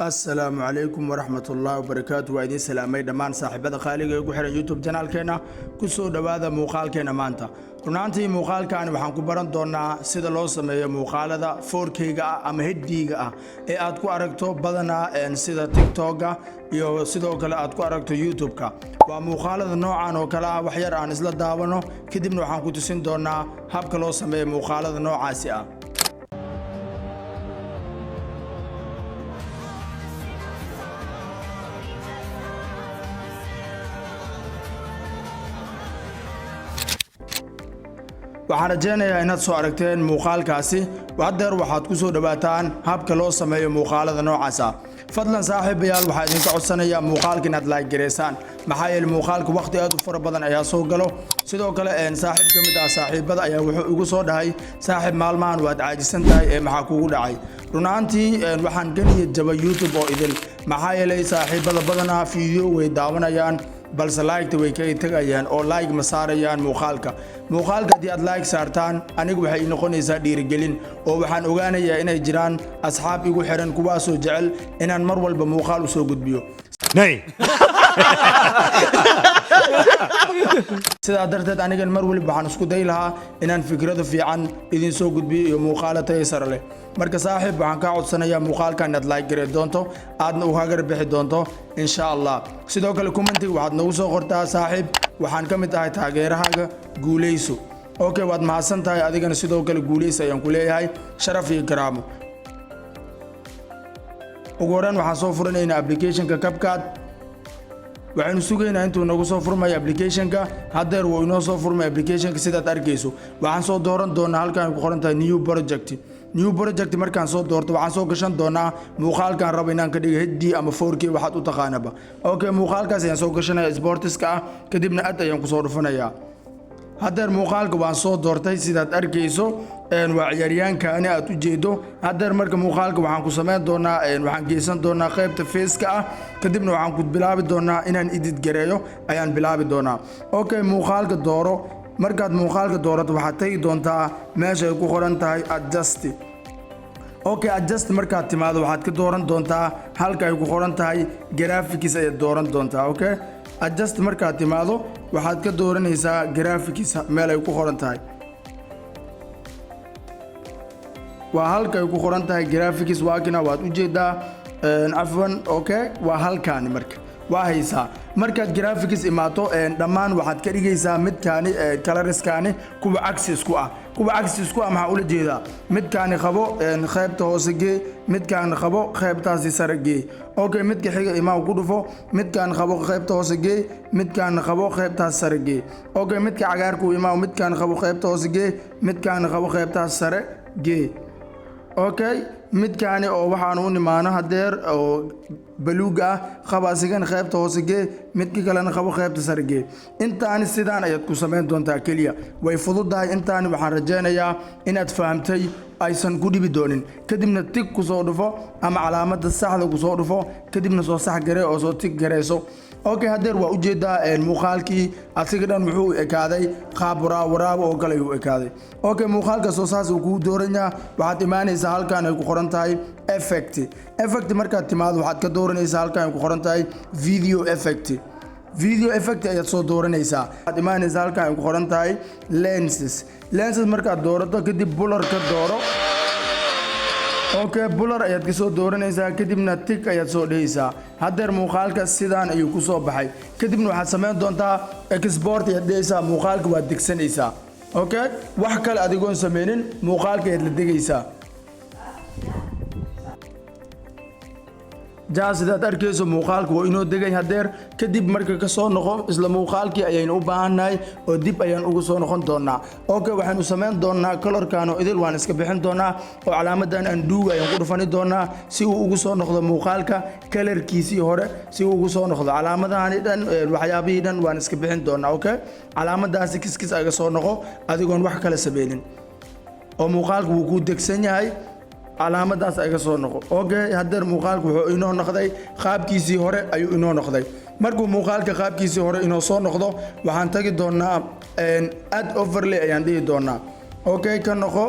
السلام عليكم ورحمة الله وبركاته وإذن سلامي دمان صاحبة خالق وحنا يوتيوب channel كنا كسو دوادا موقال كنا مانتا runantii muuqaalkan waxaan ku baran doonaa sida loo sameeyo muuqaalada 4K ama HD ee aad ku aragto badanaa sida TikTok iyo sidoo kale aad ku aragto YouTube-ka waa muuqaalada noocan oo kala wax yar aan isla daawano kadibna waxaan ku tusin doonaa habka loo sameeyo muuqaalada noocaasi ah waxaan rajeynayaa inaad soo aragteen muuqaalkaasi wadeer waxaad ku soo dhawaataan habka loo sameeyo muuqaalada noocaas ah fadlan saaxiibayaal waxaan idinka codsanayaa muuqaalka inaad like gareysaan maxaa yeelay muuqaalka waqti aad u fara badan ayaa soo galo sidoo kale saaxiib ka mid ah saaxiibada ayaa wuxuu igu soo dhahay saaxiib maalmahan waad caajisan tahay ee maxaa kugu dhacay runantii waxaan ganiyay jaba YouTube oo idin maxaa yeelay saaxiibada badanaa video way daawanayaan balse like way ka tagayaan oo like ma saarayaan muuqaalka hadii aad like saartaan anigu waxay noqonaysaa dhiirigelin oo waxaan ogaanayaa inay jiraan asxaab igu xiran kuwaas oo jecel inaan mar walba muuqaal u soo gudbiyo sidaa darteed anigan mar walba waxaan isku day lahaa inaan fikrado fiican idin soo gudbiyo iyo muuqaalo tayo sare leh marka saaxiib waxaan ka codsanayaa muuqaalkan inaad like garee doonto aadna u hagar bixi doonto insha Allah sidoo kale commentiga waxaad nagu soo qortaa saaxiib waxaan ka mid tahay taageerahaaga guuleyso okay waad mahadsan tahay adigana sidoo kale guuleyso ayaan ku leeyahay sharaf iyo karaamo ugu horreyn waxaan soo furanaynaa applicationka capcut waxaanu sugaynaa intuu nagu soo furmayo applicationka hadeer wuu inoo soo furmay applicationka sidaad arkayso waxaan soo dooran doonaa halkaan ku qoran tahay new project markaan soo doorto waxaan soo gashan doonaa muuqaalkan rabo inaan ka dhigo HD ama 4K waxaad u taqaanaba okay muuqaalkaas ayaan soo gashanaya sportiska ah kadibna aad ayaan ku soo dhufanayaa hadeer muuqaalka waan soo doortay sidaad arkayso waa ciyaaryaankaani aad u jeedo hadeer marka muuqaalka waxaan ku sameyn doonaa waxaan geysan doonaa qaybta face-ka ah kadibna waxaan ku bilaabi doonaa inaan edit gareeyo ayaan bilaabi doonaa okay muuqaalka dooro markaad muuqaalka doorato waxaad tagi doontaa meesha ay ku qoran tahay adjust okay adjust markaad timaado waxaad ka dooran doontaa halka ay ku qoran tahay graphics ayaad dooran doontaa okay adjust markaad timaado waxaad ka dooranaysaa graphics meel ay ku qoran tahay waa halka ay ku qoran tahay graphics waakina waad u jeedaa afwan okay waa halkaani marka waa haysaa markaad graphics imaato dhammaan waxaad ka dhigaysaa midkaani colorskaani kuwa axis ku ah maxaa ula jeedaa midkaani qabo qaybta hoose gee midkaan qabo qaybtaasi sare gee okay midka xiga imaa ku dhufo midkaan qabo qaybta hoose gee midkaan qabo qaybtaas sare gee okay midka cagaarku imaa midkaan qabo qaybta hoose gee midkaan qabo qaybtaas sare gee okay midkaani oo waxaan u nimaano hadeer oo baluuga ah qabaasigan qaybta hoose gee midka kalena qabo qaybta sare gee intaani sidaan ayaad ku sameyn doontaa kaliya way fududahay intaani waxaan rajeynayaa inaad fahamtay aysan ku dhibi doonin kadibna tig ku soo dhufo ama calaamada saxda ku soo dhufo kadibna soo sax garee oo soo tig gareyso okay hadeer waa u jeedaa muuqaalkii asiga dhan wuxuu ekaaday qaab waraab oo kale uu ekaaday okay muuqaalka soo saas uu ku dooranyaa waxaad imaanaysaa halkaan ay ku qoran tahay effect markaad timaado waxaad ka dooranaysaa halkaan ay ku qoran tahay video effect ayaad soo dooranaysaa waxaad imaanaysaa halkaan ay ku qoran tahay lenses markaad doorato kadib blur ka dooro okay blur ayaad ka soo dooranaysaa kadibna tick ayaad soo dhigaysaa hadeer muuqaalka sidaan ayuu ku soo baxay kadibna waxaad sameyn doontaa export ayaad dhigaysaa muuqaalka waad degsanaysaa okay wax kale adigoon sameynin muuqaalka ayaad la degaysaa sidaad arkayso muuqaalka waa inoo degay hadeer kadib marka ka soo noqo isla muuqaalkii ayaynu u baahannahay oo dib ayaan ugu soo noqon doonaa okay waxaanu sameyn doonaa colorkan oo idil waan iska bixin doonaa oo calaamadan undo ayaan ku dhufani doonaa si uu ugu soo noqdo muuqaalka colorkiisii hore si uu ugu soo noqdo calaamadahani dhan waxyaabihii dhan waan iska bixin doonaa okay calaamadaasi kiskis aga soo noqo adigoon wax kale sameynin oo muuqaalka wuu ku degsan yahay calaamadaas ay ka soo noqo okay hadeer muuqaalku wuxuu inoo noqday qaabkiisii hore ayuu inoo noqday markuu muuqaalka qaabkiisii hore inoo soo noqdo waxaan tagi doonaa add overlay ayaan dhihi doonaa okay ka noqo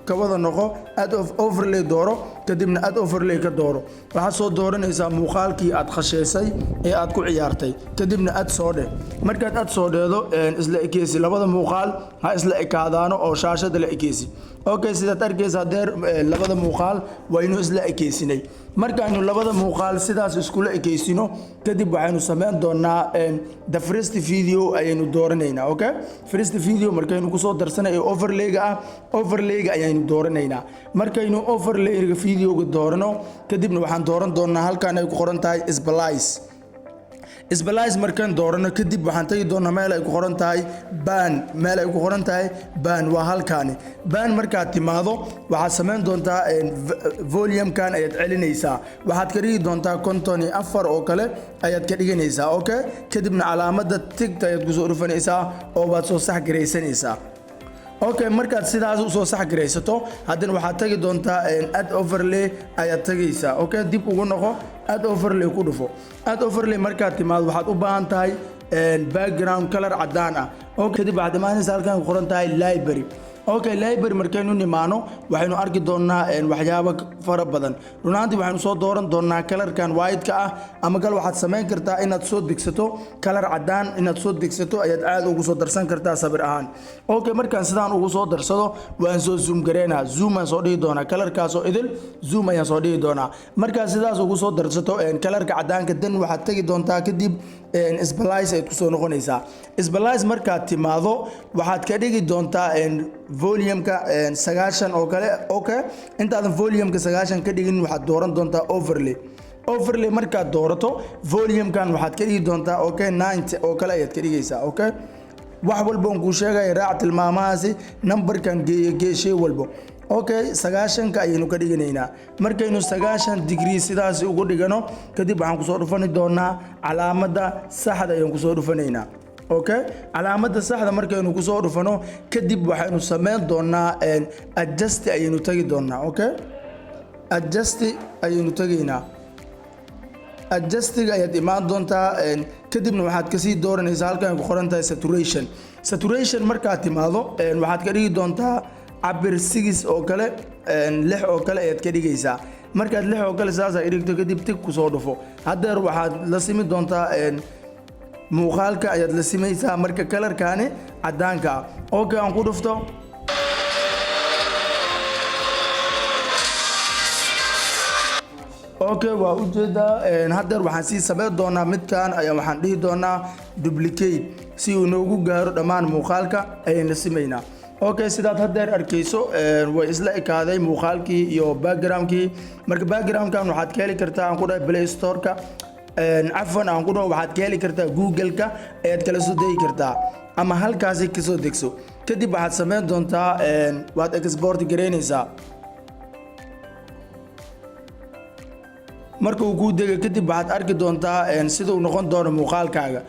ka wada noqo add overlay dooro kadibna add overlay ka dooro waxaad soo dooranaysaa muuqaalkii aad khasheysay ee aad ku ciyaartay kadibna add soo dheh markaad add soo dheedo isla ekeysi labada muuqaal ha isla ekaadaano oo shaashada la ekeysi okay sidaad arkaysaa deer labada muuqaal waynu isla ekeysinay markaaynu labada muuqaal sidaas iskula ekeysino kadib waxaynu sameyn doonaa the first video ayaynu dooranaynaa okay first video markaynu ku soo darsanay overlay-ga overlay-ga ayaynu dooranaynaa markaynu overlay-ga video-ga doorano kadibna waxaan dooran doonaa halkaan ay ku qoran tahay splice markaan doorano kadib waxaan tagi doonaa meel ay ku qoran tahay ban waa halkaani ban markaad timaado waxaad samayn doontaa volume-kan ayaad celinaysaa waxaad ka dhigi doontaa 54 oo kale ayaad ka dhiganaysaa okay kadibna calaamada tigta ayaad ku soo dhufanaysaa oo baad soo sax garaysanaysaa okay markaad sidaas u soo sax garaysato haddana waxaad tagi doontaa add overlay ayaad tagaysaa okay dib ugu noqo add overlay ku dhufo add overlay markaad timaado waxaad u baahan tahay background color cadaan ah okay kadib waxaad imaanaysaa halkan ku qoran tahay library okay library markaynu nimaano waxaynu arki doonaa waxyaabo fara badan runaantii waxaynu soo dooran doonaa kalarkan white-ka ah ama gal waxaad samayn kartaa inaad soo degsato kalar cadaan inaad soo degsato ayaad aad ugu soo darsan kartaa sabir ahaan okay markaan sidaan ugu soo darsado waan soo zoom gareynaa zoom aan soo dhigi doonaa kalarkaasoo idil zoom ayaan soo dhigi doonaa markaad sidaas ugu soo darsato kalarka cadaanka dan waxaad tagi doontaa kadib splice ay ku soo noqonaysaa splice markaad timaado waxaad ka dhigi doontaa volume-ka 90 oo kale okay intaadan volume-ka 90 ka dhigin waxaad dooran doontaa overlay markaad doorato volume-kan waxaad ka dhigi doontaa okay 90 oo kale ayaad ka dhigaysaa okay wax walba aan ku sheegay raac tilmaamahaasi numberkan geeshay walba okay 90 ka ayaynu ka dhiganaynaa markaynu 90 degree sidaas ugu dhigano kadib waxaan ku soo dhufani doonaa calaamada saxda ayaan ku soo dhufanaynaa okay calaamada saxda markaynu ku soo dhufano kadib waxaynu sameyn doonaa adjust ayaynu tagi doonaa okay adjust ayaynu tagaynaa adjustiga ayaad imaan doontaa kadibna waxaad ka sii dooranaysaa halkan ku qoran tahay saturation markaad timaado waxaad ka dhigi doontaa cabir 6 oo kale 6 oo kale ayaad ka dhigaysaa markaad 6 oo kale saas ay dhigto kadib tig ku soo dhufo hadeer waxaad la simi doontaa muuqaalka ayaad la simaysaa marka kalarkaani cadaanka okay aan ku dhufto okay waa u jeedaa hadeer waxaan sii sameyn doonaa midkan ayaa waxaan dhihi doonaa duplicate si uu noogu gaaro dhammaan muuqaalka ayaan la simaynaa okay sidaad hadeer arkayso way isla ekaaday muuqaalkii iyo background-kii marka background-kan waxaad ka heli kartaa aan ku dhahay Play Store-ka cafwan aan ku dhaho waxaad ka heli kartaa Google-ka ayaad kala soo degi kartaa ama halkaasi ka soo degso kadib waxaad sameyn doontaa waad export gareynaysaa marka uu ku dego kadib waxaad arki doontaa sida uu noqon doono muuqaalkaaga